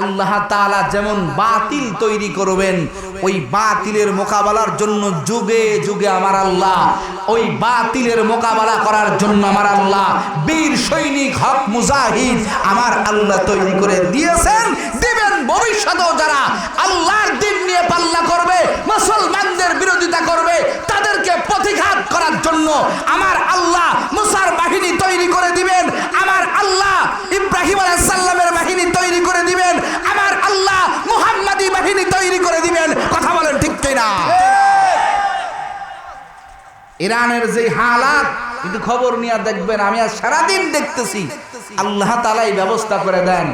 আল্লাহ তাআলা যেমন বাতিল তৈরি করবেন, ওই বাতিলের মোকাবেলার জন্য যুগে যুগে আমার আল্লাহ, ওই বাতিলের মোকাবেলা করার জন্য আমার আল্লাহ বীর সৈনিক হক মুজাহিদ আমার আল্লাহ তৈরি করে দিয়েছেন, দিবেন। ভবিষ্যতেও যারা আল্লাহর দ্বীন নিয়ে পাল্লা করবে, মুসলমানদের বিরোধিতা করবে, তাদেরকে প্রতিঘাত করার জন্য আমার আল্লাহ মুসার বাহিনী তৈরি করে দিবেন, আমার আল্লাহ ইব্রাহিম আলাইহিস সালামের বাহিনী তৈরি করে দিবেন, আমার আল্লাহ মুহাম্মাদি বাহিনী তৈরি করে দিবেন। কথা বলেন ঠিক কিনা? ইরানের যে হালাত, কিন্তু খবর নিয়ে দেখবেন, আমি আজ সারাদিন দেখতেছি, আল্লাহ তাআলাই ব্যবস্থা করে দেন।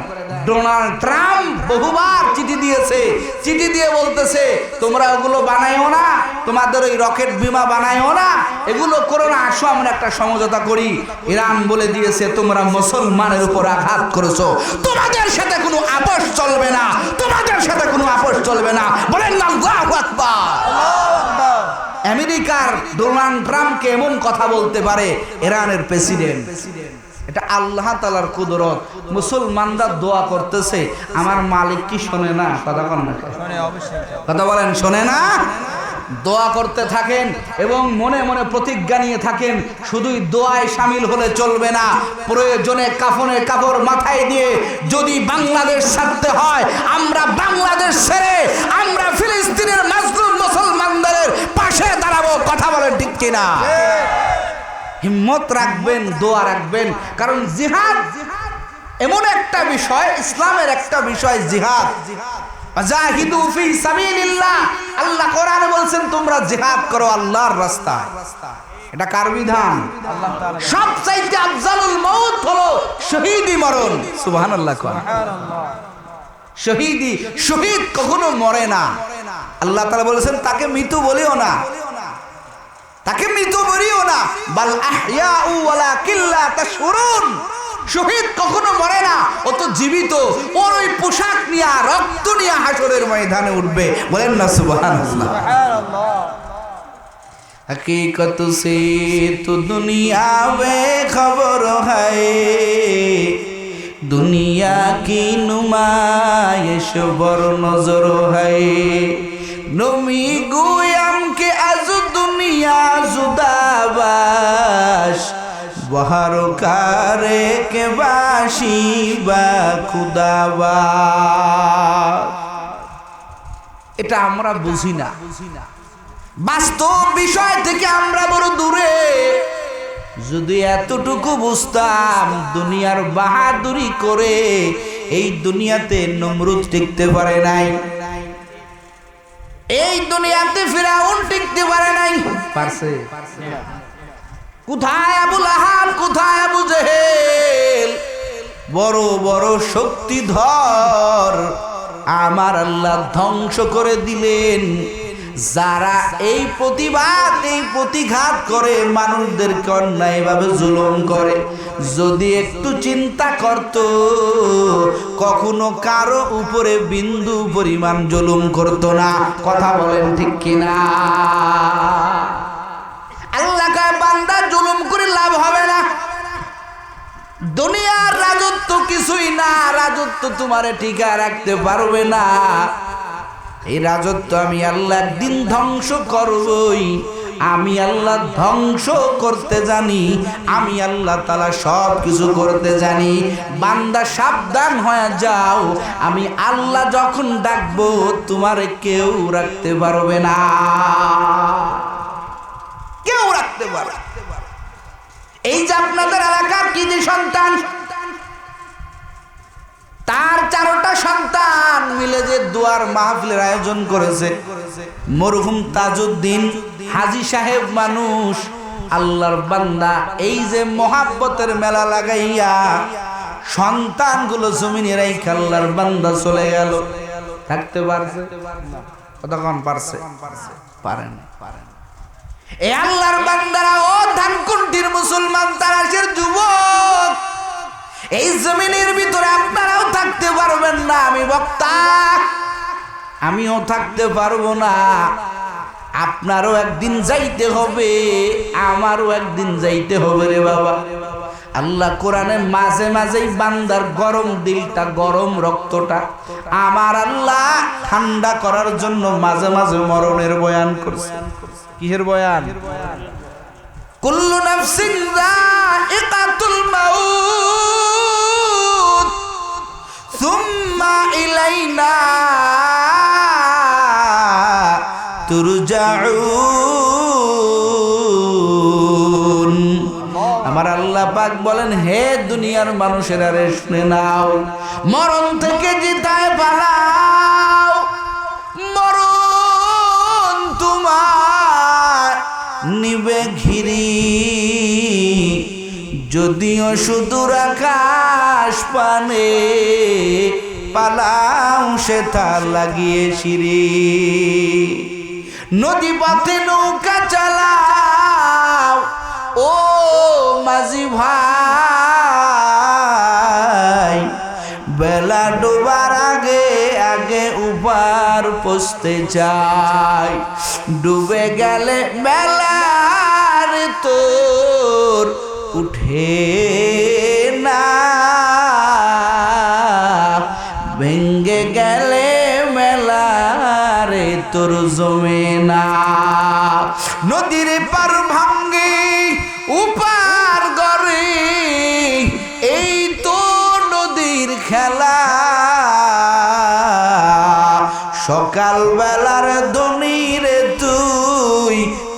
ডোনাল্ড ট্রাম্প বহুবার চিঠি দিয়েছে, চিঠি দিয়ে বলতেছে তোমরা ওগুলো বানাইও না, তোমাদের ওই রকেট বিমা বানাইও না, এগুলো করো না, আসো আমরা একটা সমঝোতা করি। ইরান বলে দিয়েছে তোমরা মুসলমানের উপর আঘাত করেছো, তোমাদের সাথে কোনো আপোষ চলবে না, তোমাদের সাথে কোনো আপোষ চলবে না। বলেন না আল্লাহু আকবার। আমেরিকার ডোনাল্ড ট্রাম্পকে এমন কথা বলতে পারে ইরানের প্রেসিডেন্ট, এটা আল্লাহ তাআলার কুদরত। মুসলমানরা দোয়া করতেছে, আমার মালিক কি শোনে না? কথা বলেন না, কথা বলেন, শোনে না? দোয়া করতে থাকেন এবং মনে মনে প্রতিজ্ঞা নিয়ে থাকেন, শুধুই দোয়ায় শামিল হলে চলবে না, প্রয়োজনে কাফনের কাপড় মাথায় দিয়ে যদি বাংলাদেশ ছাড়তে হয়, আমরা বাংলাদেশ ছেড়ে আমরা ফিলিস্তিনের মাজলুম মুসলমানদের পাশে দাঁড়াবো। কথা বলেন ঠিক কিনা? হিম্মত রাখবেন, দোয়া রাখবেন, কারণ জিহাদ এমন একটা বিষয়, ইসলামের একটা বিষয় জিহাদ। জাহিদু ফি সাবিলিল্লাহ, আল্লাহ কোরআনে বলছেন তোমরা জিহাদ করো আল্লাহর রাস্তায়। এটা কার বিধান? আল্লাহ তাআলা। সবচাইতে আফজালুল মউত হলো শহীদি মরণ। সুবহানাল্লাহ, সুবহানাল্লাহ। শহীদি, শহীদ কখনো মরে না। আল্লাহ তাআলা বলেছেন তাকে মৃত্যু বলিও না, তাকে মৃত বলিও না, বাল আহইয়াউ ওয়ালাকিন লা তাশউরুন। শহীদ কখনো মরে না, ও তো জীবিত, ওর ওই পোশাক নিয়ে রক্ত নিয়ে হাসরের ময়দানে উঠবে। বলেন না সুবহানাল্লাহ, সুবহানাল্লাহ। हकीकत से तो दुनिया बेखबर है, दुनिया की नुमाइश बर नजर है, नमी गुयाम के आज दुनिया जुदाबाश, बहार कारे के बाशी बा खुदाबा। এটা আমরা বুঝি না, বাস্তব বিষয় থেকে আমরা বড় দূরে। যদি এতটুকু বুঝতাম, দুনিয়ার বাহাদুরি করে এই দুনিয়াতে নমরুদ টিকতে পারে নাই, এই দুনিয়াতে ফিরাউন টিকতে পারে নাই। পারছে? কোথায় আবু লাহাব, কোথায় আবু জেহেল? বড় বড় শক্তিধর আমার আল্লাহ ধ্বংস করে দিলেন। যারা এই প্রতিবাদ, এই প্রতিঘাত করে, মানুষদেরকে অন্যায়ভাবে জুলুম করে, যদি একটু চিন্তা করত, কখনো কারো উপরে বিন্দু পরিমাণ জুলুম করত না। কথা বলেন ঠিক কিনা? আল্লাহ কয় বান্দা জুলুম করে লাভ হবে না, দুনিয়ার রাজত্ব কিছুই না, রাজত্ব তোমারে টিকা রাখতে পারবে না। এই রাজত্ব আমি আল্লাহ একদিন ধ্বংস করবই। আমি আল্লাহ ধ্বংস করতে জানি, আমি আল্লাহ তাআলা সব কিছু করতে জানি। বান্দা সাবধান হয়ে যাও, আমি আল্লাহ যখন ডাকবো তোমারে কেউ রাখতে পারবে না, কেউ রাখতে পারবে। এই যে আপনাদের এলাকার কৃতি সন্তান, তার 4টা সন্তান মিলে যে দোয়ার মাহফিলের আয়োজন করেছে, মরহুম তাজউদ্দিন হাজী সাহেব মানুষ, আল্লাহর বান্দা, এই যে মহাব্বতের মেলা লাগাইয়া সন্তানগুলো জমিনে রাইখা আল্লাহর বান্দা চলে গেল। থাকতে পারছে? কতক্ষণ পারছে? পারেন। এই আল্লাহর বান্দারা, ও ধানকুন্টির মুসলমান তারাশের যুবক, এই জমিনের ভিতরে আপনারাও থাকতে পারবেন না। আমি বক্তা, আমিও থাকতে পারবো না। আপনারও একদিন যাইতে হবে, আমারও একদিন যাইতে হবে রে বাবা। আল্লাহ কোরআনে মাঝে মাঝেই বান্দার গরম দিলটা, গরম রক্তটা আমার আল্লাহ ঠান্ডা করার জন্য মাঝে মাঝে মরণের বয়ান করছে। কিসের বয়ান? কুল্লু নাফসিন যায়িকাতুল মাউত সুম্মা ইলাইনা তুরজাউন। আমার আল্লাহ পাক বলেন, হে দুনিয়ার মানুষেরা রে শুনে নাও, মরণ থেকে জিতায় পালাও। মরণ তোমার নিবে ঘিরি, যদিও সুদূর আকাশ পানে পালাও সেথা লাগিয়ে সিঁড়ি। নদী পথে নৌকা চালাও ও মাঝি ভাই, বেলা ডোবার আগে আগে উপার পৌঁছতে চাই। ডুবে গেলে বেলার তোর উঠে না, ভেঙ্গে গেলে মেলারে তোর জমে না। নদীর পার ভাঙ্গে উপার গড়ে, এই তো নদীর খেলা। সকাল বেলার ধনীরে তুই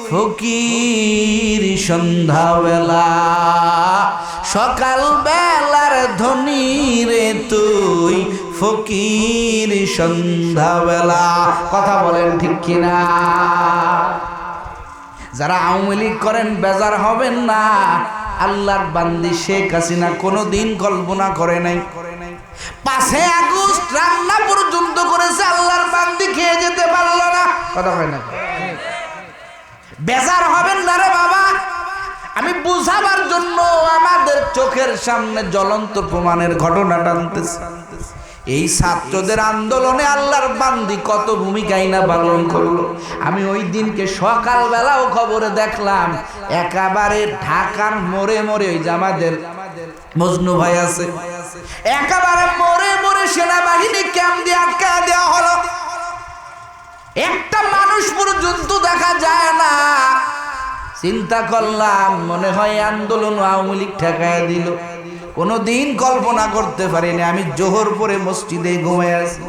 ফকির সন্ধ্যাবেলা। সকাল বেলার ধনীরে তুই ফকির সন্ধ্যাবেলা। কথা বলেন ঠিক কিনা? যারা আওয়ামী লীগ করেন বেজার হবেন না, আল্লাহর বান্দি শেখ হাসিনা কোনোদিন কল্পনা করে নাই 5 আগস্ট রান্না পর্যন্ত করেছে, আল্লাহর বান্দি খেয়ে যেতে পারলো না। কথা হয় না? বেজার হবেন না রে বাবা। আমি বুঝাবার জন্য আমাদের চোখের সামনে জ্বলন্ত প্রমাণের ঘটনা টানতেছি। এই ছাত্রদের আন্দোলনে আল্লাহর বান্দি কত ভূমিকাই না পালন করলো। আমি ওই দিনকে সকালবেলাও খবরে দেখলাম, একেবারে ঢাকার মোড়ে মোড়ে, ওই যে আমাদের মজনু ভাই আছে, একেবারে মোড়ে মোড়ে সেনাবাহিনী ক্যাম্প দিয়ে আটকা দেওয়া হলো। একটা মানুষ পর্যন্ত দেখা যায় না। চিন্তা করলাম, মনে হয় আন্দোলন আওয়ামী লীগ ঠেকায় দিল। কোনোদিন কল্পনা করতে পারিনি। আমি জোহর পরে মসজিদে ঘুমায় আছি,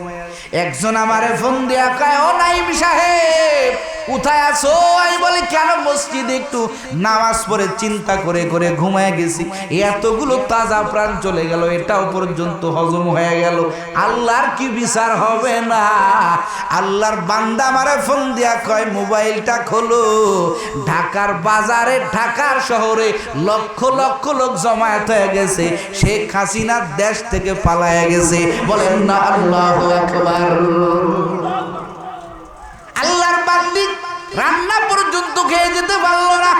একজন আমারে ফোন দিয়া কয়, ও নাইম সাহেব কোথায় আছো? আমি বলি, কেন? মসজিদে একটু নামাজ পড়ে চিন্তা করে করে ঘুমায় গেছি। এতগুলো তাজা প্রাণ চলে গেল, এটাও পর্যন্ত হজম হয়ে গেল। আল্লাহর কি বিচার হবে না? আল্লাহর বান্দা আমারে ফোন দিয়া কয়, মোবাইলটা খোলো, ঢাকার বাজারে, ঢাকার শহরে লক্ষ লক্ষ লোক জমায়েত হয়ে গেছে। শেখ হাসিনা দেশ থেকে পালায়া গেছে। বলেন না আল্লাহু আকবার। আল্লাহর বান্দি রান্না পর্যন্ত খেয়ে যেতে পারলো না।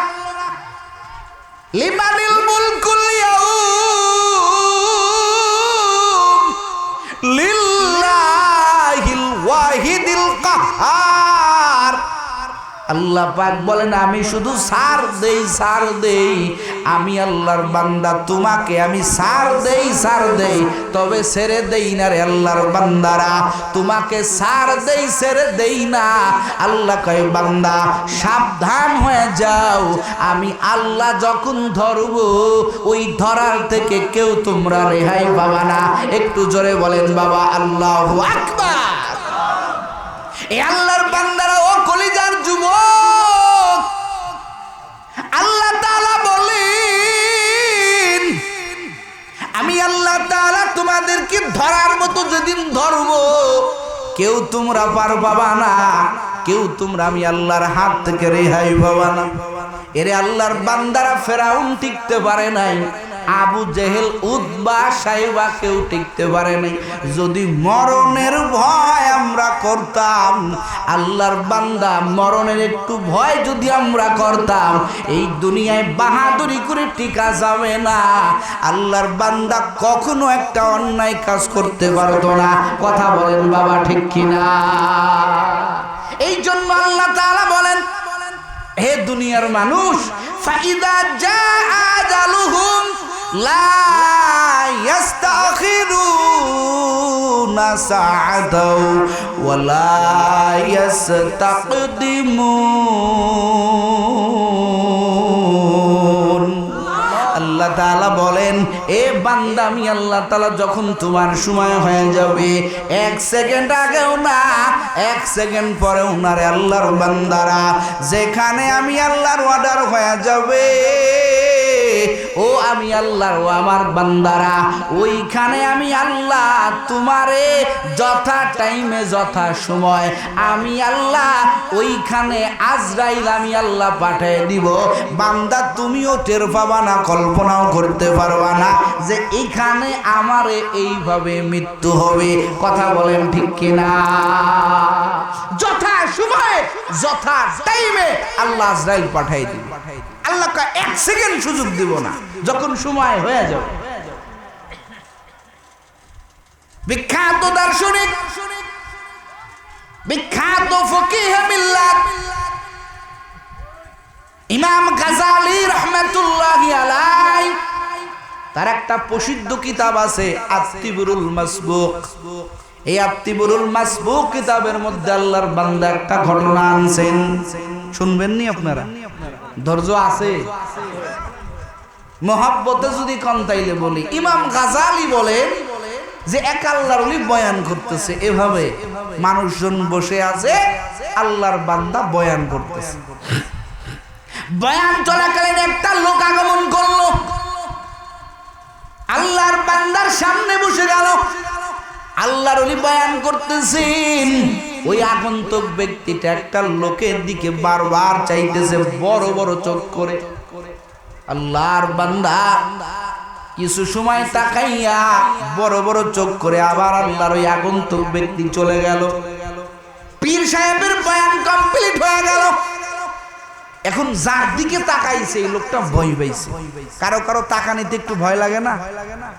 লিমানিল মুলকুল ইয়াউম লিল্লাহিল ওয়াহিদিল কাহ্হার। আল্লাহ পাক বলেন, আমি শুধু সার দেই, সার দেই। আমি আল্লাহর বান্দা, তোমাকে আমি সার দেই, তবে ছেড়ে দেই না রে আল্লাহর বান্দারা, তোমাকে সার দেই, ছেড়ে দেই না। আল্লাহ কয়, বান্দা সাবধান হয়ে যাও, আমি আল্লাহ যখন ধরব, ওই ধরার থেকে কেউ তোমরা রেহাই পাবা না। একটু জোরে বলেন বাবা আল্লাহু আকবার। এই আল্লাহর বান্দারা, ও কলিজার যুবক, আল্লাহ তাআলা বলেন, আমি আল্লাহ তাআলা তোমাদেরকে ধরার মতো যেদিন ধরব, কেউ তোমরা পার পাবা না, কেউ তোমরা আমি আল্লাহর হাত থেকে রেহাই পাবা না। এরে আল্লাহর বান্দারা, ফেরাউন টিকতে পারে নাই, আবু জেহেল, উতবা, সাইবা কেউ টিকতে পারে নাই। যদি মরণের ভয় আমরা করতাম, আল্লাহর বান্দা, মরণের একটু ভয় যদি আমরা করতাম, এই দুনিয়ায় বাহাদুরি করে টিকা যাবে না। আল্লাহর বান্দা কখনো একটা অন্যায় কাজ করতে পারতো না। কথা বলেন বাবা ঠিক কিনা? এই জন্য আল্লাহ তাআলা বলেন, হে দুনিয়ার মানুষ, ফাইদা জা আজালুহুম লা ইস্তাখিরুনা সাআতাও ওয়া লা ইস্তাকদিমুন। আল্লাহ তাআলা বলেন, এ বান্দা, আমি আল্লাহ তাআলা যখন তোমার সময় হয়ে যাবে, 1 সেকেন্ড আগেও না 1 সেকেন্ড পরেও না রে আল্লাহর বান্দারা, যেখানে আমি আল্লাহর অর্ডার হয়ে যাবে, ও আমি আল্লাহর ও আমার বান্দারা, ওইখানে আমি আল্লাহ তোমারে যথা টাইমে যথা সময় আমি আল্লাহ ওইখানে আজরাইল আমি আল্লাহ পাঠিয়ে দিব। বান্দা তুমিও টের পাবা না, কল্পনাও করতে পারবা না যে এইখানে আমারে এইভাবে মৃত্যু হবে। কথা বলেন ঠিক কিনা? যথা সময় যথা টাইমে আল্লাহ আজরাইল পাঠিয়ে দিব। আল্লাহকে 1 সেকেন্ড সুযোগ দিব না, যখন সময় হয়ে যাবে। বিখ্যাত দার্শনিক, বিখ্যাত ফকিহ মিল্লাত ইমাম গাজালি রাহমাতুল্লাহি আলাইহি, তার একটা প্রসিদ্ধ কিতাব আছে আত-তিবরুল মাসবুক। এই আত-তিবরুল মাসবুক কিতাবের মধ্যে আল্লাহর বান্দা একটা ঘটনা আনছেন, শুনবেন নি আপনারা? ধৈর্য আছে? মহাব্বতে যদি কোন তাইলে বলি, ইমাম গাজালি বলেন যে এক আল্লাহর ওলি বয়ান করতেছে, এভাবে মানুষজন বসে আছে, আল্লাহর বান্দা বয়ান করতেছে। বয়ান চলাকালীন একটা লোক আগমন করলো, আল্লাহর বান্দার সামনে বসে গেল। আল্লাহর ওলি বয়ান করতেছেন, ওই আগন্তুক ব্যক্তিটা একটা লোকের দিকে বারবার চাইতেছে বড় বড় চোখ করে। আল্লাহর বান্দা কিছু সময় তাকাইয়া বড় বড় চোখ করে আবার আল্লাহর ওই আগন্তুক ব্যক্তি চলে গেল। পীর সাহেবের বয়ান কমপ্লিট হয়ে গেল। এখন যার দিকে তাকাইছে এই লোকটা ভয় পাইছে। কারো কারো তাকানিতে একটু ভয় লাগে না?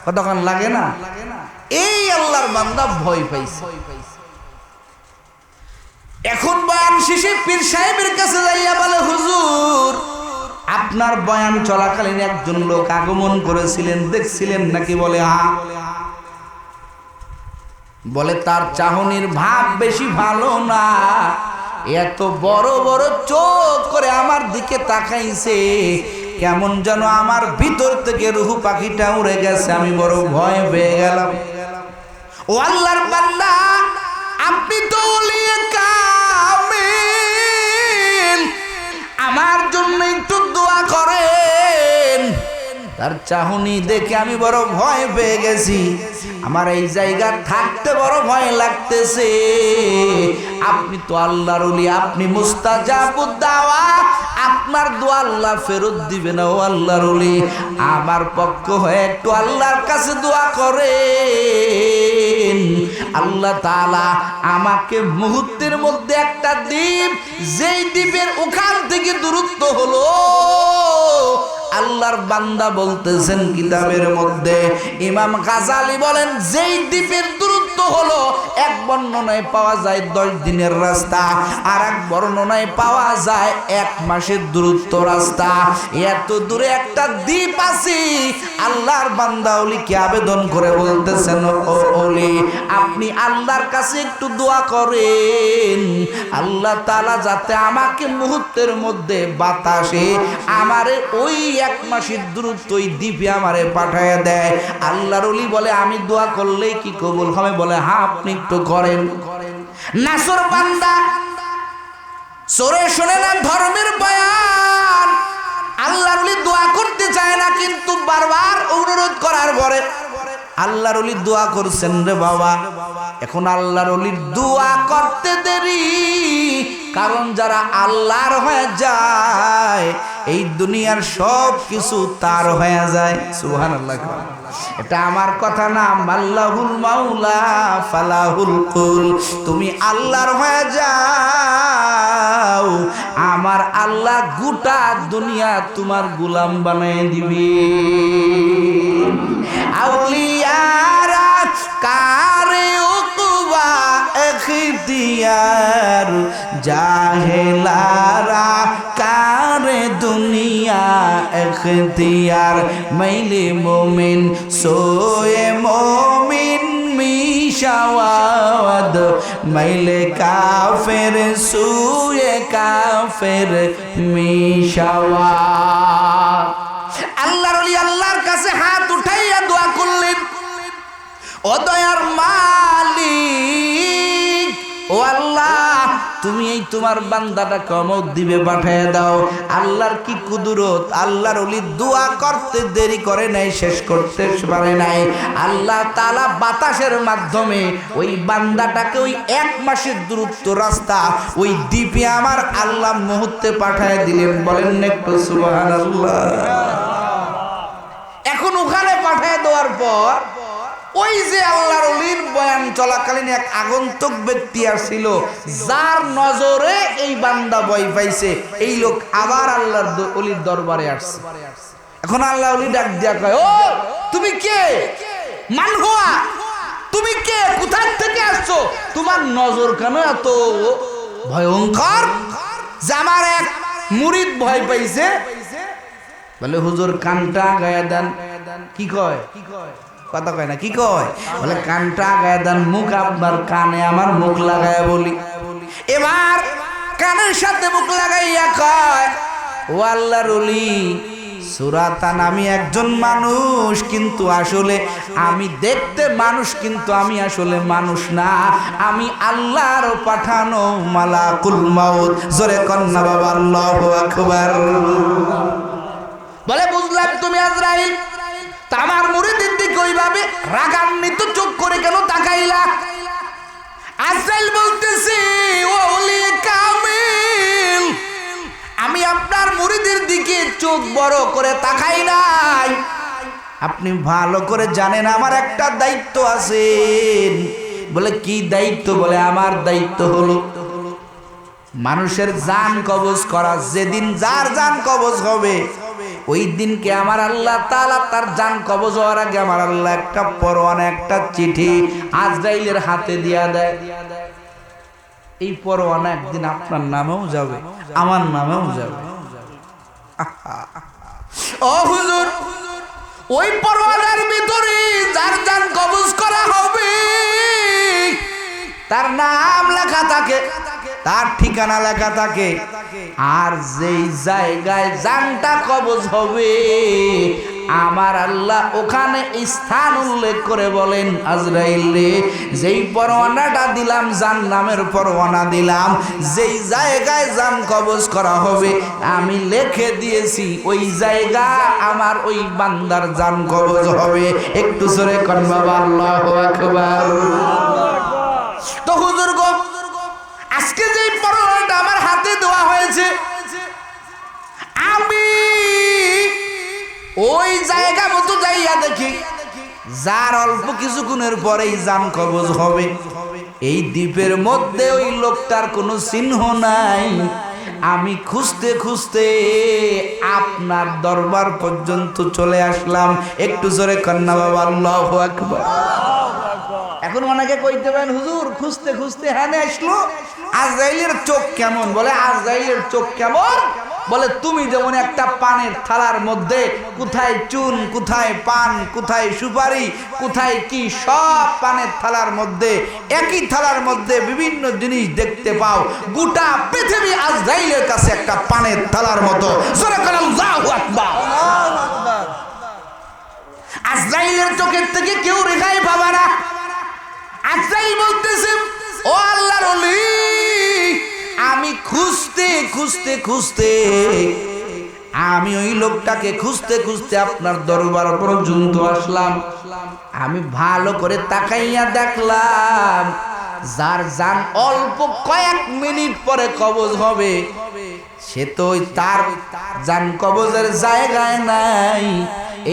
কতক্ষণ লাগে না? এই আল্লাহর বান্দা ভয় পাইছে। এখন বয়ান শেষে পীর সাহেবের কাছে যাইয়া বলে, হুজুর, আপনার বয়ান চলাকালীন একজন লোক আগমন করেছিলেন, দেখছিলেন নাকি? বলে হ্যাঁ। বলে তার চাহনির ভাব বেশি ভালো না, এত বড় বড় চোখ করে আমার দিকে তাকাইছে, কেমন যেন আমার ভিতর থেকে রুহ পাখিটা উড়ে গেছে, আমি বড় ভয় পেয়ে গেলাম। ও আল্লাহর বান্দা, আপনি তো ওলিয়ে কামিল, আমার জন্য একটু দোয়া করেন। তার চাহনি দেখে আমি বড় ভয় পেয়ে গেছি, আমার এই জায়গা থাকতে বড় ভয় লাগতেছে। আপনি তো আল্লাহর ওলি, আপনি মুস্তাজাবুদ দাওয়া, আপনার দোয়া আল্লাহ ফেরত দিবে না। ও আল্লাহর ওলি, আমার পক্ষ হয়ে একটু আল্লাহর কাছে দোয়া করেন। আল্লাহ তাআলা আমাকে মুহূর্তের মধ্যে একটা দ্বীপ, যেই দ্বীপের ওখান থেকে দূরত্ব হলো, আল্লাহর বান্দা বলতেছেন কিতাবের মধ্যে, ইমাম গাজালি বলেন, যেই দ্বীপের দূরত্ব হলো, এক বর্ণনায় পাওয়া যায় 10 দিনের রাস্তা, আর এক বর্ণনায় পাওয়া যায় 1 মাসের দূরত্ব রাস্তা। এত দূরে একটা দ্বীপ আছে। আল্লাহর বান্দা ওলিকে আবেদন করে বলতেছেন, ও ওলি, আপনি আল্লাহর কাছে একটু দোয়া করেন, আল্লাহ তাআলা যাতে আমাকে মুহূর্তের মধ্যে বাতাসে আমারে ওই 1 মাসের দূরত্ব ওই দ্বীপে আমারে পাঠায় দেয়। আল্লাহর ওলি বলে, আমি দোয়া করলেই কি কবুল হবে? বলে হ্যাঁ, আপনি একটু করেন। নাসর বান্দা সরে শুনে না ধর্মের বয়ান, আল্লাহর ওলি দোয়া করতে চায় না, কিন্তু বারবার অনুরোধ করার পরে আল্লাহর ওলি দোয়া করছেন রে বাবা। এখন আল্লাহর ওলির দোয়া করতে দেরি, কারণ যারা আল্লাহর হয়ে যায়, এই দুনিয়ার সব কিছু তার হয়ে যায়। সুবহানাল্লাহ। এটা আমার কথা না, আল্লাহুল মাওলা ফালাহুল কুল। তুমি আল্লাহর হয়ে যাও, আমার আল্লাহ গোটা দুনিয়া তোমার গোলাম বানিয়ে দিবে। আউলিয়ারা কারে উকবা এখতিয়ার, জাহেলারা কারে দুনিয়া اختیار میل مومن سوئے مومن মিশাওয়াদ মাইলে কাফের সুয়ে কাফের মিশাওয়াদ। আল্লাহর ওলি আল্লাহর কাছে হাত উঠাইয়া দোয়া করলেন, ও দয়ার মালিক, ও আল্লাহ, তুমি এই তোমার বান্দাটা কমক দিবে পাঠিয়ে দাও। আল্লাহর কি কুদরত, আল্লাহর ওলি দোয়া করতে দেরি করে নাই, শেষ করতে পারে নাই। আল্লাহ তাআলা বাতাসের মাধ্যমে ওই বান্দাটাকে ওই 1 মাসের দূরত্ব রাস্তা ওই দ্বীপে আমার আল্লাহ মুহূর্তে পাঠিয়ে দিলেন। বলেন না একটু সুবহানাল্লাহ। এখন ওখানে পাঠিয়ে দেওয়ার পর ওই যে আল্লাহর ওলির বয়ান চলাকালীন এক আগন্তুক ব্যক্তি আসছিল, যার নজরে এই বান্দা ভয় পাইছে, এই লোক আবার আল্লাহর ওলির দরবারে আসছে। এখন আল্লাহ ওলি ডাক দিয়া কয়, ও তুমি কে? মান হুয়া, তুমি কে? কোথা থেকে আসছো? তোমার নজর কেন এত ভয়ঙ্কর যে আমার এক মুরিদ ভয় পাইছে? বলে হুজুর কানটা গায়ে দেন। কি কয়? কথা কয় না, কি কয়? বলে কানটা গায়ে দেন, মুখ আপনার কানে আমার মুখ লাগায় বলি। এবার কানের সাথে মুখ লাগাইয়া কয়, ও আল্লাহর ওলি সুরাতান, আমি একজন মানুষ, কিন্তু আসলে আমি দেখতে মানুষ, কিন্তু আমি আসলে মানুষ না, আমি আল্লাহর পাঠানো মালাকুল মাউত। জোরে কন্যা বাবা আল্লাহু আকবার। বলে বুঝলাম তুমি আজরাইল। তা আমার মুরিদের দিকে ওইভাবে রাগান্বিত চোখ করে কেন তাকাইলা? আজরাইল বলতেছি, ও ওলি কামিল, আমি আপনার মুরিদের দিকে চোখ বড় করে তাকাই নাই। আপনি ভালো করে জানেন আমার একটা দায়িত্ব আছে। বলে কি দায়িত্ব? বলে আমার দায়িত্ব হলো মানুষের জান কবজ করা। যেদিন যার জান কবজ হবে ওই দিনকে আমার আল্লাহ তাআলা তার জান কবজ হওয়ার আগে আমার আল্লাহ একটা পরোয়ানা, একটা চিঠি আজরাইলের হাতে দিয়া দেয়। এই পরোয়ানা একদিন আপনার নামেও যাবে, আমার নামেও যাবে। ও হুজুর, ওই পরোয়ানার ভিতরে যার জান কবজ করা হবে তার নাম লেখা থাকে, তার ঠিকানা লেখা থাকে, আর যেই জায়গায় জানটা কবজ হবে আমার আল্লাহ ওখানে স্থান উল্লেখ করে বলেন, আজরাইল রে, যেই পরোয়ানাটা দিলাম, জান নামের পরোয়ানা দিলাম, যেই জায়গায় জান কবজ করা হবে আমি লিখে দিয়েছি ওই জায়গা আমার ওই বান্দার জান কবজ হবে। একটু জোরে কর বাবা আল্লাহু আকবার। তো হুজুর গো, আজকে যে পরোয়ানাটা আমার হাতে দেওয়া হয়েছে, আমি ওই জায়গা মতো যাইয়া দেখি যার অল্প কিছুক্ষণের পরেই জান কবজ হবে, এই দ্বীপের মধ্যে ওই লোকটার কোনো চিহ্ন নাই। আমি খুঁজতে খুঁজতে আপনার দরবার পর্যন্ত চলে আসলাম। একটু জোরে কন্যা বাবা আল্লাহু আকবার। এখন অনেকে কইতে পারেন, হুজুর খুঁজতে খুঁজতে হ্যাঁ আসলো, আজরাইলের চোখ কেমন? বলে আজরাইলের চোখ কেমন? বলে তুমি যেমন একটা পানের থালার মধ্যে কোথায় চুন, কোথায় পান, কোথায় সুপারি, কোথায় কি, সব পানের থালার মধ্যে, একই থালার মধ্যে বিভিন্ন জিনিস দেখতে পাও, গোটা পৃথিবী আজরাইলের কাছে একটা পানের থালার মতো। জোরে করে আল্লাহু আকবার। আজরাইলের চোখের থেকে কেউ রেহাই পাবে না। আজরাইল বলতেছে, ও আল্লাহর ওলি, আমি খুঁজতে খুঁজতে খুঁজতে আমি ওই লোকটাকে খুঁজতে খুঁজতে আপনার দরবার পর্যন্ত আসলাম। আমি ভালো করে তাকাইয়া দেখলাম যার জান অল্প কয়েক মিনিট পরে কবজ হবে সে তো তার জান কবজের জায়গায় নাই।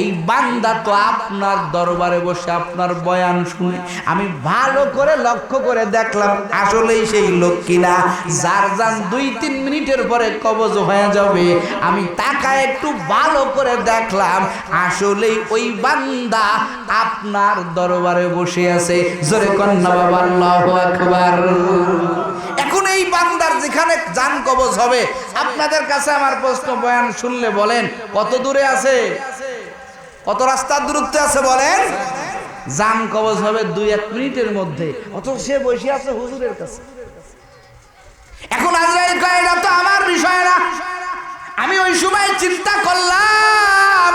এই বান্দা তো আপনার দরবারে বসে আপনার বয়ান শুনে আমি ভালো করে লক্ষ্য করে দেখলাম আসলেই সেই লোক কিনা যার জান 2-3 মিনিটের পরে কবজ হয়ে যাবে। আমি তাকায় একটু ভালো করে দেখলাম আসলেই ওই বান্দা আপনার দরবারে বসে আছে। জোরে কন্যা বাবা আল্লাহু আকবার। এখন এই বান্দার যেখানে যেখানে জান কবজ হবে। আপনাদের কাছে আমার প্রশ্ন, বয়ান শুনলে বলেন কত দূরে আছে, কত রাস্তার দূরত্বে আছে বলেন? জান কবজ হবে 2-1 মিনিটের মধ্যে, অথচ সে বসে আছে হুজুরের কাছে। এখন আজরাইল কয় না তো আমার বিষয় না। আমি ওই সময় চিন্তা করলাম,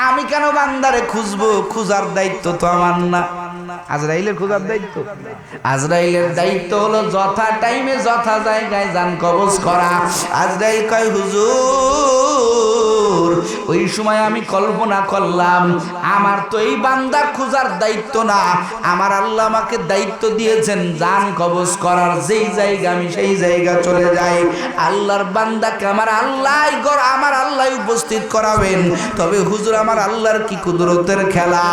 আমি কেন বান্দারে খুঁজবো? খুঁজার দায়িত্ব তো আমার না, আজরাইলের খোঁজার দায়িত্ব। আজরাইলের দায়িত্ব হলো যথা টাইমে যথা জায়গায় জান কবজ করা। আজরাইল কয় হুজুর, ওই সময় আমি কল্পনা করলাম আমার তো এই বান্দার খোঁজার দায়িত্ব না, আমার আল্লাহ আমাকে দায়িত্ব দিয়েছেন জান কবজ করার। যেই জায়গা আমি সেই জায়গা চলে যাই, আল্লাহর বান্দাকে আমার আল্লাহ উপস্থিত করাবেন। তবে হুজুর, আমার আল্লাহর কি কুদরতের খেলা,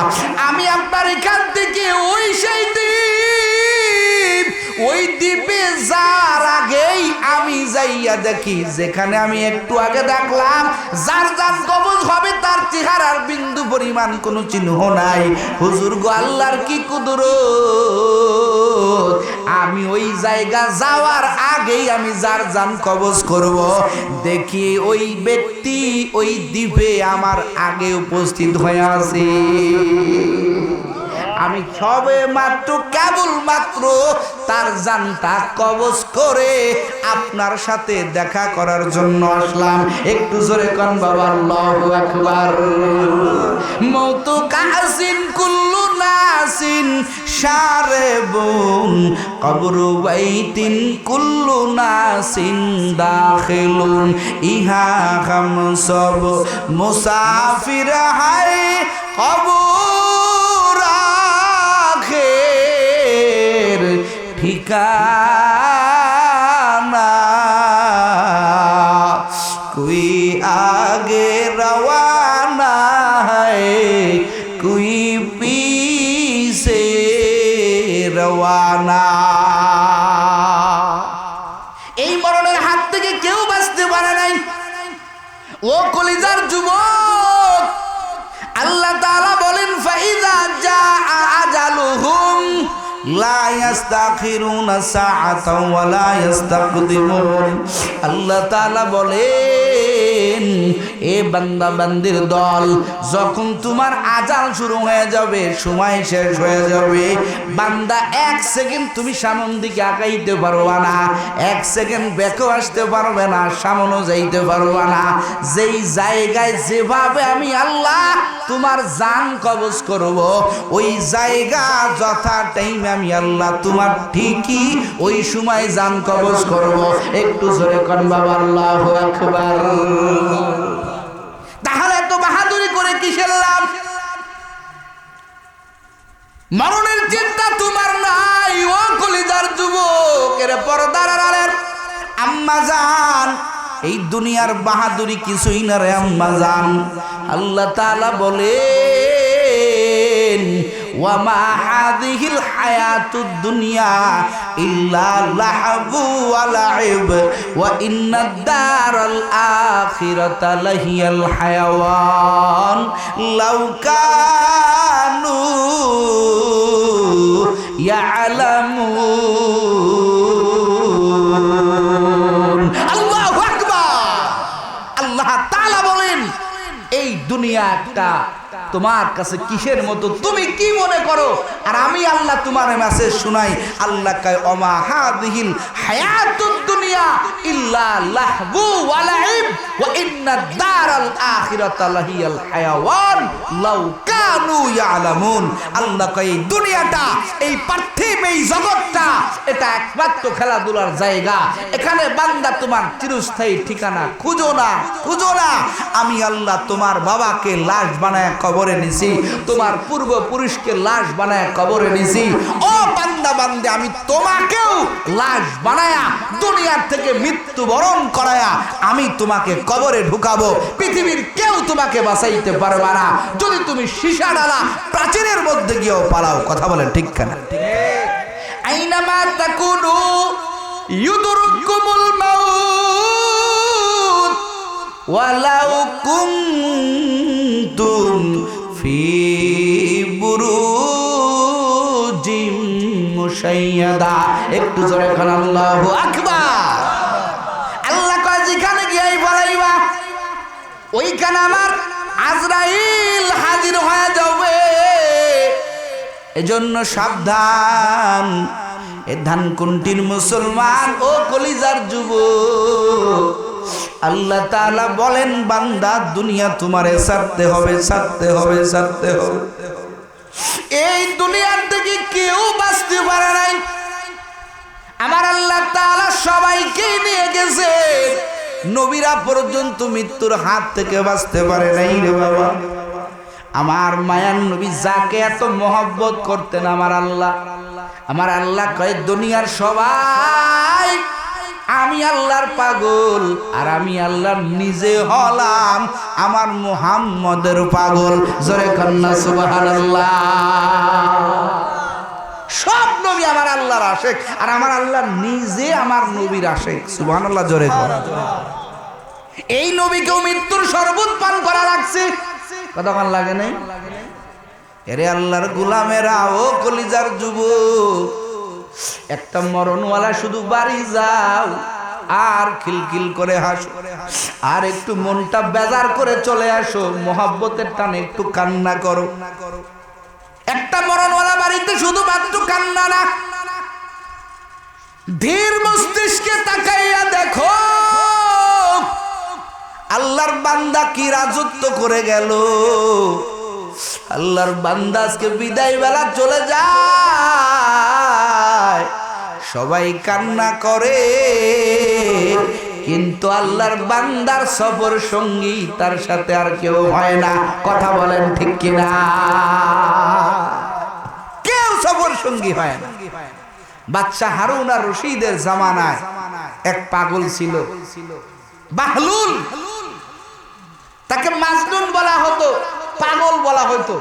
আমি আপনার এখান থেকে ওই সেই দ্বীপ, ওই দ্বীপে যার আগেই আমি যাইয়া দেখি যেখানে আমি একটু আগে দেখলাম যার জান কবজ হবে তার চেহারার বিন্দু পরিমাণ কোনো চিহ্ন নাই। হুজুর গো, আল্লাহর কি কুদরত, আমি ওই জায়গা যাওয়ার আগেই আমি যার জান কবজ করব। দেখি ওই ব্যক্তি ওই দ্বীপে আমার আগে উপস্থিত হয়ে আছে। আমি সবে মাত্র কেবল মাত্র তার জানটা কবজ করে আপনার সাথে দেখা করার জন্য আসলাম। একটু জোরে কোন বাবা আল্লাহু আকবার। মৌতু কাসিন কুল্লু নাসিন শারেবুন কবরু বাইতিন কুল্লু নাসিন দাখিলুন ইহা হাম সব মুসাফির হায় কবর আখের ঠিকানা। কোই আগে রওয়ানা है कोई पीछे রওয়ানা। এই মরণের হাত থেকে কেউ বাঁচতে পারে নাই। ও কলিজার যুবক, আল্লাহ তাআলা বলেন ফাইযা জাআ আজালুহুম লা ইস্তাখিরুনা সাআতাও ওয়া লা ইস্তাকদিমুন। আল্লাহ তাআলা বলেন, এ বান্দা বান্দির দল, যখন তোমার আজাল শুরু হয়ে যাবে, সময় শেষ হয়ে যাবে, বান্দা 1 সেকেন্ড তুমি সামন দিকে আগাইতে পারবা না, 1 সেকেন্ড ব্যাকও আসতে পারবে না, সামনও যাইতে পারবা না। যেই জায়গায় যেভাবে আমি আল্লাহ তোমার জান কবজ করব, ওই জায়গা যথা টাইমে আমি আল্লাহ তোমার ঠিকই ওই সময় জান কবজ করব। একটু জোরে কোন বাবা আল্লাহু আকবার। তাহলে এত বাহাদুরি করে কিসের লাভ? মরণের চিন্তা তোমার নাই। ও কলিজার যুবক, এর পর্দার আড়ালের আম্মা জান, এই দুনিয়ার বাহাদুরি কিছুই না রে আম্মা জান। আল্লাহ তাআলা বলেন, ওয়া মা হাযিহিল হায়াতুদ দুনিয়া ইল্লা লাহবু ওয়া লাইব ওয়া ইন্নাদ দারাল আখিরাতা লাহিয়াল হায়াওয়ান লাউ কানু ইয়ালামুন। আল্লাহু আকবার। আল্লাহ তাআলা বলেন, এই দুনিয়া একটা তোমার কাছে কিসের মতো, তুমি কি মনে করো? আর আমি আল্লাহ তোমার মেসেজ শুনাই। আল্লাহ কয়, ওমা হাযিহিল হায়াতুদ দুনিয়া ইল্লা লাহবু ওয়া লাইব ওয়া ইন্নাদ দারাল আখিরাতা লাহিয়াল হায়াওয়ান লাউ কানু ইয়ালামুন। আল্লাহ কয়, এই দুনিয়াটা, এই পার্থিব এই জগৎটা, এটা একমাত্র খেলাধুলার জায়গা। এখানে বান্দা তোমার চিরস্থায়ী ঠিকানা খুঁজো না, খুঁজো না। আমি আল্লাহ তোমার বাবাকে লাশ বানায় কবরে নিছি, তোমার পূর্বপুরুষকে লাশ বানায় কবরে নিছি। ও বান্দা বান্দে, আমি তোমাকেও লাশ বানায়া দুনিয়ার থেকে মৃত্যুবরণ করায়া আমি তোমাকে কবরে ঢুকাবো। পৃথিবীর কেউ তোমাকে বাঁচাইতে পারবে না। যদি তুমি সীসা ডালা প্রাচীরের মধ্যে গিয়েও পালাও। কথা বলেন ঠিক কেনা? আইনামা তাকুনু ইউদরিকুমুল মাউত ওয়ালাউ কুনতুম ফি বুরুজিম মুশাইয়াদা। একটু জোরে বলেন আল্লাহু আকবার। ওইখানে আমার আজরাইল হাজির হয়ে যাবে। এজন্য সাবধান, এ ধানকুন্টির মুসলমান ও কলিজার যুবক, আল্লাহ তাআলা বলেন বান্দা দুনিয়া তোমারে ছাড়তে হবে, ছাড়তে হবে, ছাড়তে হবে। এই দুনিয়ার থেকে কেউ বাঁচতে পারে নাই, আমার আল্লাহ তাআলা সবাইকে নিয়ে গেছে, নবীরা পর্যন্ত মৃত্যুর হাত থেকে বাঁচতে পারে নাই রে বাবা। আমার মায়ার নবী যাকে এত মহব্বত করতেন আমার আল্লাহ কয় দুনিয়ার সবাই আমি আল্লাহর পাগল, আর আমি আল্লাহ নিজে হলাম আমার মুহাম্মদের পাগল। জোরে কন্না সুবহানাল্লাহ। সব নবী আমার আল্লাহর আশিক, আর আমার আল্লাহ নিজে আমার নবীর আশিক। সুবহানাল্লাহ জোরে কর। এই নবীকেও মৃত্যুর শরবত পান করা লাগছে, কতক্ষণ লাগে নাই? এরে আল্লাহর গোলামেরা ও কলিজার যুবক, একটা মরণওয়ালা শুধু বাড়ি যাও আর খিলখিল করে হাসো, আর একটু মনটা বেজার করে চলে আসো, মোহাব্বতের টানে একটু কান্না করো। একটা মরণওয়ালা বাড়িতে শুধু মাত্র কান্না না, ধীর মস্তিষ্কে তাকাইয়া দেখো আল্লাহর বান্দা কি রাজত্ব করে গেল। আল্লাহর বান্দা আজকে বিদায় বেলা চলে যায়, সবাই কান্না করে, কিন্তু আল্লাহর বান্দার সফর সঙ্গী তার সাথে আর কেউ হয় না। কথা বলেন ঠিক কিনা? কেউ সফর সঙ্গী হয় না। বাদশা হারুন আর রশিদের জামানায় এক পাগল ছিল, বাহলুল। তাকে মাজনুন বলা হতো, পাগল বলা হতো।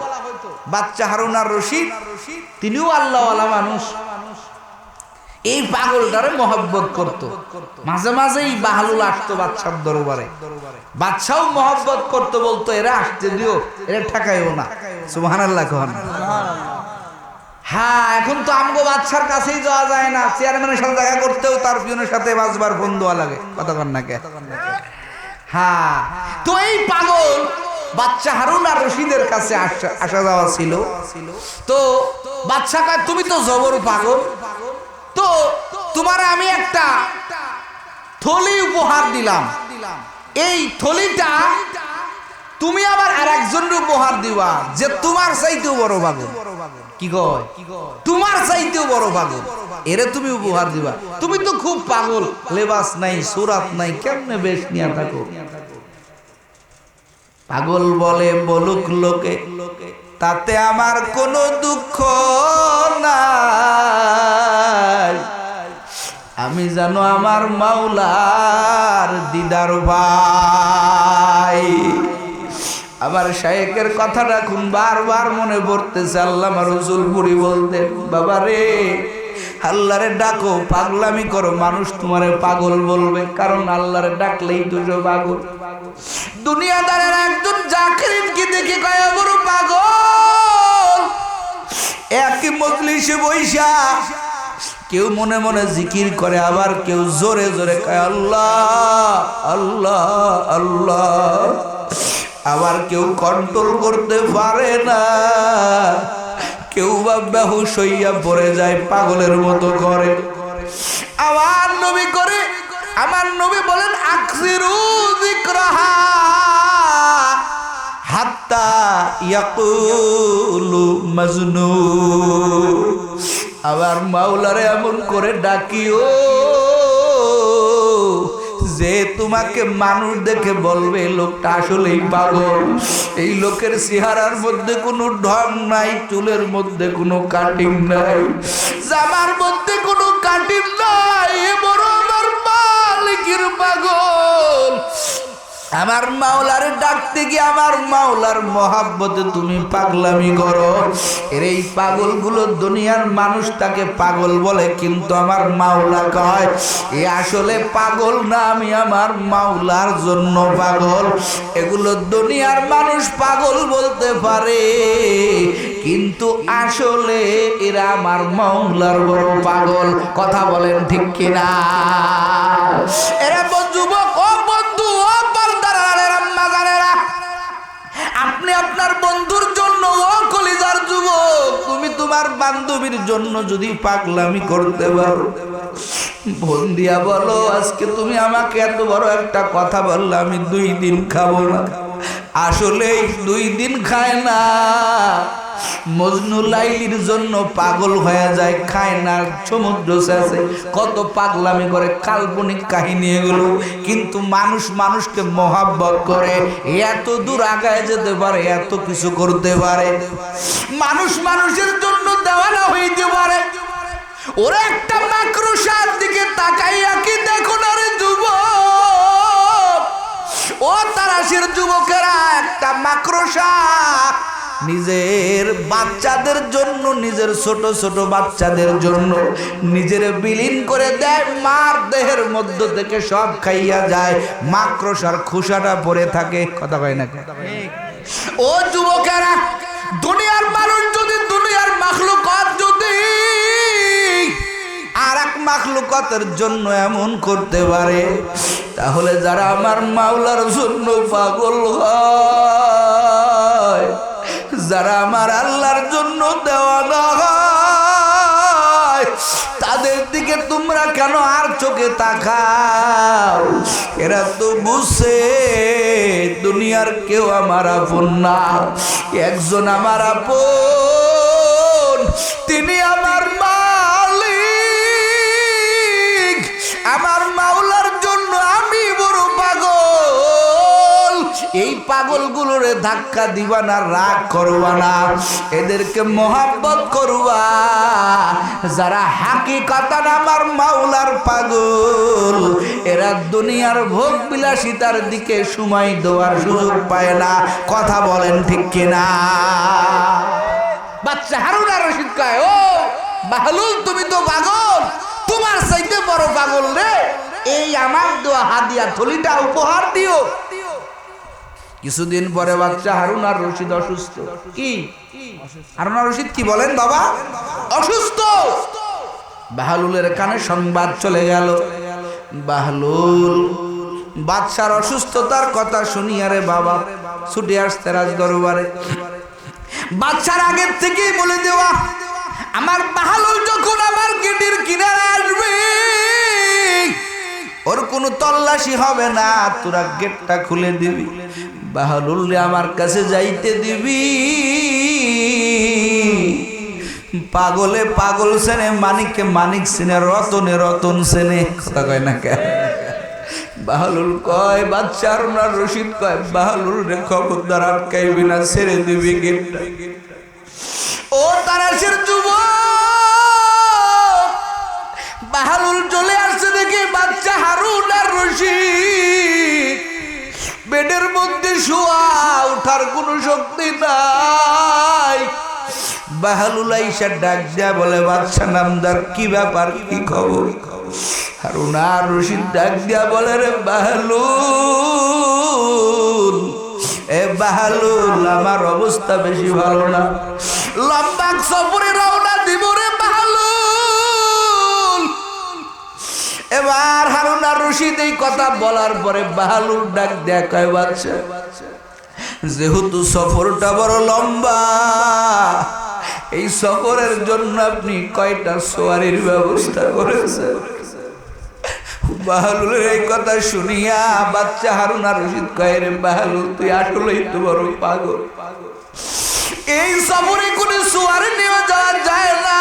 বাদশা হারুন আর রশিদ তিনিও আল্লাহওয়ালা মানুষ। এই পাগলটারে মহব্বত করত। মাঝে মাঝে এই বাহলুল আসতো বাদশার দরবারে, বাদশাও মহব্বত করতো, বলতো এরা আসতে দিও, এরা ঠেকাইও না। সুবহানাল্লাহ কন। হ্যাঁ, এখন তো আমগো বাদশার কাছেই যাওয়া যায় না, চেয়ারম্যানের সাথে দেখা করতেও তার পিয়নের সাথে বাজবার ফোন দেওয়া লাগে। কথা কন না কে? হ্যাঁ, তো এই পাগল বাদশা হারুন আর রশিদের কাছে আসা যাওয়া ছিল। তো বাদশা কয় তুমি তো জবর পাগল, তো তোমার আমি একটা থলি উপহার দিলাম, এই থলিটা তুমি আবার আর একজনের উপহার দিবা যে তোমার চাইতেও বড় পাগল। কি কয়? তোমার চাইতেও বড় পাগল, এরে তুমি উপহার দিবা। তুমি তো খুব পাগল, লেবাস নাই, সুরাত নাই, কেমনে বেশ নিয়ে থাকো? পাগল বলে বলুক লোকে, তাতে আমার কোনো দুঃখ নাই। আমি জানো আমার মাওলার দিদার ভাই। আমার শায়েকের কথা রাখুন, বারবার মনে পড়তেছে। আল্লামা রসুল পুরি বলতেন, বাবা রে আল্লাহরে ডাকো, পাগলামি করো, মানুষ তোমারে পাগল বলবে, কারণ আল্লাহরে ডাকলেই দুটো পাগল। দুনিয়াদারের একজন জাকিরিনকে দেখে কয় বড় পাগল। একই মজলিসে বৈশা কেউ মনে মনে জিকির করে, আবার কেউ জোরে জোরে কয় আল্লাহ আল্লাহ আল্লাহ, আবার কেউ কন্ট্রোল করতে পারে না, কেউ বা বেহুশ হইয়া পড়ে যায়, পাগলের মতো করে। আমার নবী করে, আমার নবী বলেন আকসিরু যিকরাহা হাত্তা ইয়াকুলু মাজনুন। আবার মাওলারে এমন করে ডাকিও যে তোমাকে মানুষ দেখে বলবে লোকটা আসলেই পাগল। এই লোকের চেহারার মধ্যে কোনো ঢং নাই, চুলের মধ্যে কোনো কাটিং নাই, জামার মধ্যে কোনো কাটিং নাই, এ বড় আমার মালিকের পাগল। আমার মাওলার ডাকতে গিয়ে আমার মাওলার মহাব্বতে তুমি পাগলামি করো। এর এই পাগলগুলো দুনিয়ার মানুষ তাকে পাগল বলে, কিন্তু আমার মাওলা কয় এ আসলে পাগল না, আমি আমার মাওলার জন্য পাগল। এগুলো দুনিয়ার মানুষ পাগল বলতে পারে, কিন্তু আসলে এরা আমার মাওলার বড় পাগল। কথা বলেন ঠিক কিনা? এরা যুবক ও বন্ধু ও পর্দার আম্মা জানেরা, তোমার বান্ধবীর জন্য যদি পাগলামি করতে পারো, ফোন দিয়া বলো আজকে তুমি আমাকে এত বড় একটা কথা বললে আমি 2 দিন খাবো না। আসলে 2 দিন খায় না। মজনু লাইলির জন্য পাগল হয়ে যায়, খায় না, সমুদ্র শেষে কত পাগলামি করে, কাল্পনিক কাহিনী এগুলো। কিন্তু মানুষ মানুষকে মহাব্বত করে, এত দূর আগায় যেতে পারে, এত কিছু করতে পারে। মানুষ মানুষের জন্য দেওয়ানা হইতে পারে। ওরা একটা মাকড়সার দিকে তাকাইয়া কি দেখো না রে যুবক, ও তারাশের যুবকেরা একটা মাকড়সা নিজের বাচ্চাদের জন্য, নিজের ছোট ছোট বাচ্চাদের জন্য নিজের বিলীন করে দেয়, মার দেহের মধ্য থেকে সব খাইয়া যায়, মাকড়সার খোসাটা পড়ে থাকে। কথা কয় না? ও যুবকেরা, দুনিয়ার মানুষ যদি, দুনিয়ার মাখলুকাত যদি আর এক মাখলুকাতের জন্য এমন করতে পারে, তাহলে যারা আমার মাওলার জন্য পাগল হয়, যারা আমার আল্লাহর জন্য দেওয়ানা হয়, তাদের দিকে তোমরা কেন আর চোখে তাকাও? এরা তো বুঝছে দুনিয়ার কেউ আমার আপন না, একজন আমার আপন, তিনি আমার মালিক। আমার মাওলার জন্য আমি বড় পাগল। এই পাগলগুলোরে ধাক্কা দিবা না, রাগ করবা না, এদেরকে মহাব্বত করবা। যারা হাকিকাতান আমার মাওলার পাগল, এরা দুনিয়ার ভোগ বিলাসিতার দিকে সময় দেওয়ার সুযোগ পায় না। কথা বলেন ঠিক কিনা? বাচ্চা হারুন আর রশিদ কয়, ও বাহলুল তুমি তো পাগল, তোমার চাইতে বড় পাগল রে, এই আমার দেওয়া হাদিয়া থলিটা উপহার দিও। কিছুদিন পরে বাচ্চা হারুন আর রশিদ অসুস্থ। কি হারুন আর রশিদ কি বলেন বাবা? অসুস্থ। বাহলুলের কানে সংবাদ চলে গেল। বাহলুল বাদশার অসুস্থতার কথা শুনিয়া রে বাবা ছুটে আসতে রাজ দরবারে। বাদশার আগের থেকেই বলে দেওয়া, আমার বাহলুল যখন আমার গেটের কিনারে আসবে, ওর কোনো তল্লাশি হবে না, তোরা গেটটা খুলে দিবি, বাহলুল আমার কাছে যাইতে দিবি। পাগলে পাগল সেনে, মানিককে মানিক সেনে, রতনে রতন সেনে। কথা কয় না কেন? বাহলুল কয়, বাদশা হারুন আর রশিদ কয়, বাহলুল রে খবরদার আটকাইবি না, ছেড়ে দিবি গেটটা। ও তারাশের যুবক, বাহলুল চলে আসছে দেখে বাদশা হারুন আর রশিদ বেডের মধ্যে শোয়া, উঠার কোনো শক্তি নাই। বাহলুল আইসা ডাক দেয়া বলে, বাদশা নামদার কি ব্যাপার, কি খবর? হারুন আর রশিদ ডাক দিয়া বলে, রে বাহলুল, এ বাহলুল আমার অবস্থা বেশি ভালো না, লম্বা সফরে রওনা দিব রে বাহলুল। এবার হারুন আর রশিদ এই কথা বলার পরে বাহলুল ডাক দেয়া কয়, বাদশা যেহেতু সফরটা বড় লম্বা, এই সফরের জন্য আপনি কয়টা সোয়ারির ব্যবস্থা করেছেন? বাহলুলের এই কথা শুনিয়া বাচ্চা হারুন আর রশিদ কয়, রে বাহলুল তুই আসলেই তো বড় পাগল, এই সফরে কোনো সোয়ারি নিয়ে যাওয়া যায় না,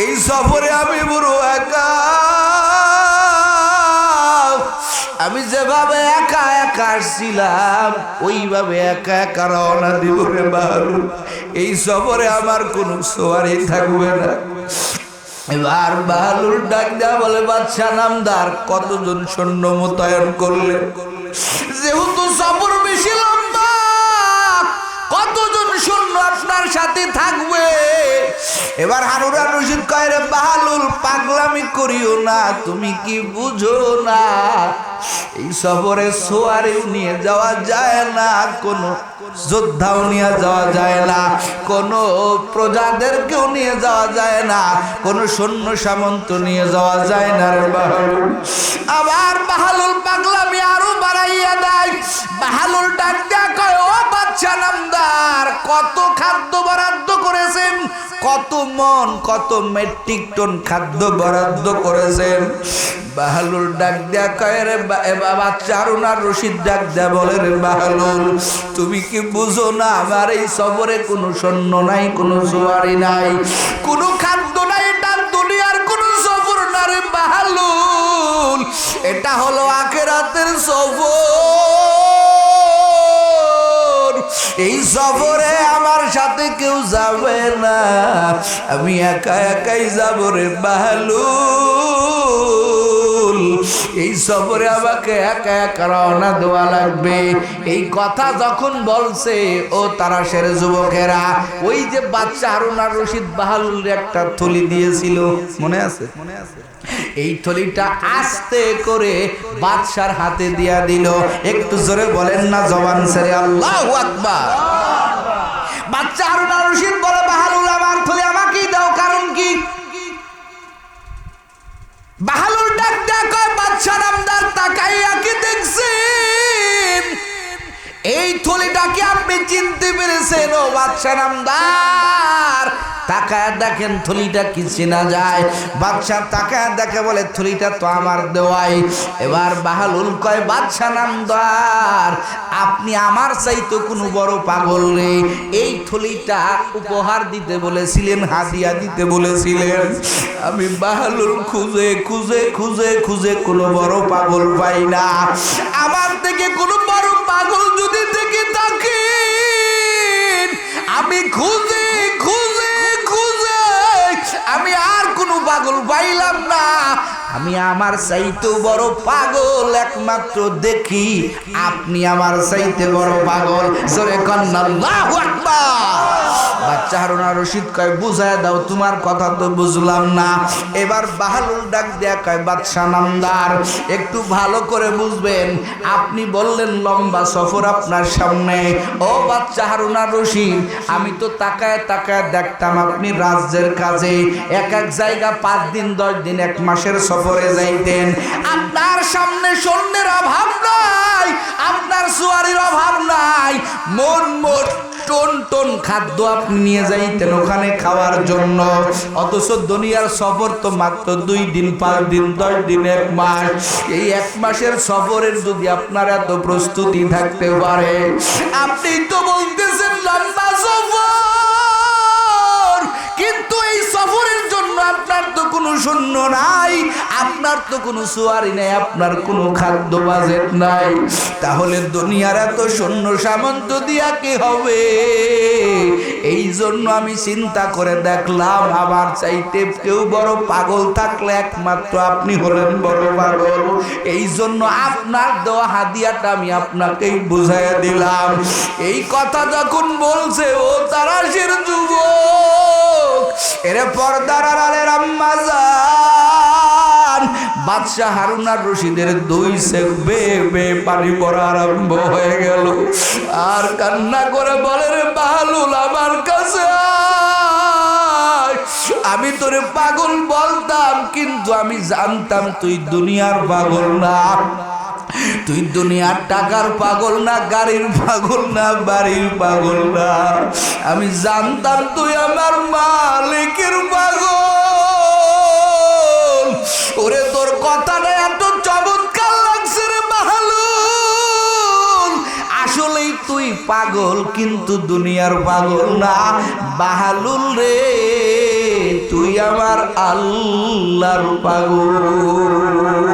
এই সফরে আমি বড় একা, আমি যেভাবে একা একা আসছিলাম ওইভাবে একা একা রওনা দিব রে বাহলুল, এই সফরে আমার কোনো সোয়ারি থাকবে না। এবার বাহলুল ডাক দেয়া বলে, বাদশা নামদার কতজন সৈন্য মোতায়েন করলে? যেহেতু সফর বেশি লম্বা, কতজন সৈন্য আপনার সাথে থাকবে? এবার হারুন আর রশিদ কয়, রে বাহলুল পাগলামি করিও না, তুমি কি বুঝো না এই সফরে সোয়ারিও নিয়ে যাওয়া যায় না, কোনো যোদ্ধাও নিয়ে যাওয়া যায় না, কোনো প্রজাদেরকেও নিয়ে যাওয়া যায় না, কোনো সৈন্য সামন্ত নিয়ে যাওয়া যায় না রে বাহলুল। আবার বাহলুল পাগলামি আরো বাড়াইয়া দেয়। বাহলুল ডাক দেয়া কয়, ও বাচ্চা নামদার কত খাদ্য বরাদ্দ করেছেন, কত মন কত মেট্রিক টন খাদ্য বরাদ্দ করেছেন। বাহালুল ডাক দেয়া কয় রে বাচ্চা হারুন আর রশিদ ডাক দেয়া বলে রে বাহালুল, তুমি কি বুঝো না আমার এই সফরে কোনো সৈন্য নাই, কোনো জোয়ারি নাই, কোনো খাদ্য নাই, এটা দুনিয়ার কোনো সফর না রে বাহালুল, এটা হলো আখিরাতের সফর। এই সফরে আমার সাথে কেউ যাবে না, আমি একা একাই যাব রে বাহালুল। এই সফরে আমাকে একা একা রওনা দেওয়া লাগবে। এই কথা যখন বলছে ও তারাশের যুবকেরা, ওই যে বাচ্চা হারুন আর রশিদ বাহালুল একটা থলি দিয়েছিল, মনে আছে? এই থলিটা আস্তে করে বাদশার হাতে দিয়া দিল। একটু জোরে বলেন না জবান ছেড়ে আল্লাহু আকবার। বাচ্চা হারুন আর রশিদ বলে বাহালুল আমার থলি আমাকেই দাও, কারণ কি? বাহালুল ডাক দেয়া কয় বাদশা নামদার তাকাইয়া কি দেখছেন? এই থলিটাকে আপনি চিনতে পেরেছেন ও বাদশা নামদার? তাকায় দেখেন থলিটা কি চেনা যায়? বাদশা তাকায় দেখে বলে থলিটা তো আমার দেওয়াই। এবার বাহালুল কয় বাদশা নামদার আপনি আমার চাইতে কোনো বড় পাগল রে, এই থলিটা উপহার দিতে বলেছিলেন, হাদিয়া দিতে বলেছিলেন। আমি বাহালুল খুঁজে খুঁজে খুঁজে খুঁজে কোনো বড় পাগল পাই না। আমার থেকে কোনো বড় পাগল যদি থেকে থাকে আমি খুঁজে খুঁজে খুঁজে আমি আর কোনো পাগল পাইলাম না। আমি আমার চাইতে বড় পাগল একমাত্র দেখি আপনি আমার চাইতে বড় পাগল। জোরে কন্না আল্লাহু আকবার। বাচ্চা হারুন আর রশিদ কয় বুঝায় দাও, তোমার কথা তো বুঝলাম না। এবার বাহালুল ডাক দেয়া কয় বাদশা নামদার একটু ভালো করে বুঝবেন, আপনি বললেন লম্বা সফর আপনার সামনে। ও বাচ্চা হারুন আর রশিদ, আমি তো তাকায় তাকায় দেখতাম আপনি রাজ্যের কাজে এক এক জায়গা 5 দিন 10 দিন 1 মাসের সফরে যাইতেন। আপনার সামনে সৈন্যের অভাব নাই, আপনার সুয়ারির অভাব নাই, মন মন টন টন খাদ্য আপনি নিয়ে যাইতেন ওখানে খাওয়ার জন্য। অথচ দুনিয়ার সফর তো মাত্র 2 দিন 5 দিন 10 দিন 1 মাস। এই 1 মাসের সফরের যদি আপনার এত প্রস্তুতি থাকতে পারে, আপনি তো বলতেছেন লম্বা সফর, কিন্তু এই সফরের জন্য আপনার তো কোনো সৈন্য নাই, আপনার তো কোনো সুয়ারি নাই, আপনার কোনো খাদ্য বাজেট নাই। তাহলে দুনিয়ার এত সৈন্য সামন্ত দিয়া কি হবে? এই জন্য আমি চিন্তা করে দেখলাম আমার চাইতে কেউ বড় পাগল থাকলে একমাত্র আপনি হলেন বড় পাগল। এই জন্য আপনার দেওয়া হাদিয়াটা আমি আপনাকেই বুঝাইয়া দিলাম। এই কথা যখন বলছে ও তারাশের যুবক, এরে পর্দার আড়ালের আম্মা জান, বাদশা হারুন আর রশিদের 2 চোখ বেয়ে বেয়ে পানি পড়া আরম্ভ হয়ে গেল। আর কান্না করে বলে রে বাহালুল আমার কাছে আয়। আমি তোরে পাগল বলতাম, কিন্তু আমি জানতাম তুই দুনিয়ার পাগল না, তুই দুনিয়ার টাকার পাগল না, গাড়ির পাগল না, বাড়ির পাগল না। আমি জানতাম তুই আমার মালিকের পাগল। ওরে তোর কথাটা এত চমৎকার লাগছে রে বাহালুল, আসলেই তুই পাগল কিন্তু দুনিয়ার পাগল না। বাহালুল রে তুই আমার আল্লাহর পাগল।